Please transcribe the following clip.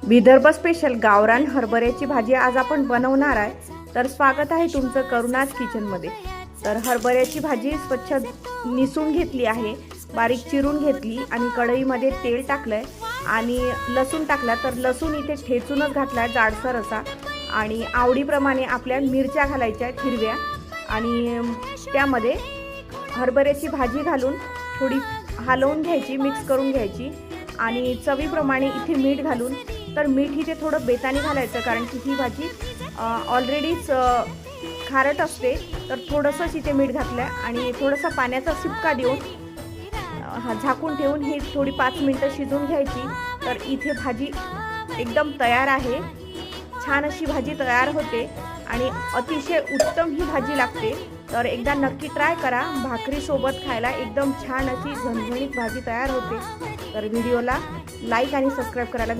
Vidarbha special गावरान हरभऱ्याची भाजी आज आपण बनवणार आहे। तर स्वागत आहे तुमचं करुणाज किचनमध्ये। तर हरभऱ्याची भाजी स्वच्छ निसून घेतली आहे, बारीक चिरून घेतली आणि कढईमध्ये तेल टाकलंय आणि लसूण टाकला। तर लसूण इथे ठेचूनच घातलाय जाडसर असा, आणि आवडीप्रमाणे आपल्या मिरच्या घालायच्या हिरव्या, आणि त्यामध्ये हरभऱ्याची भाजी घालून थोडी हलवून घ्यायची, मिक्स करून घ्यायची आणि चवीप्रमाणे इथे मीठ घालून, तर मीठ इथे थोडं बेताने घालायचं कारण की ही भाजी ऑलरेडीच खारट असते। तर थोडंसंच इथे मीठ घातलं आणि थोडासा पाण्याचा शिपका देऊन झाकून ठेवून ही थोडी 5 मिनिटं शिजवून घ्यायची। तर इथे भाजी एकदम तयार आहे, छान अशी भाजी तयार होते आणि अतिशय उत्तम ही भाजी लागते। तर एकदा नक्की ट्राय करा, भाकरीसोबत खायला एकदम छान अशी झणझणीत भाजी तयार होते। तर व्हिडिओला लाईक आणि सबस्क्राईब करायला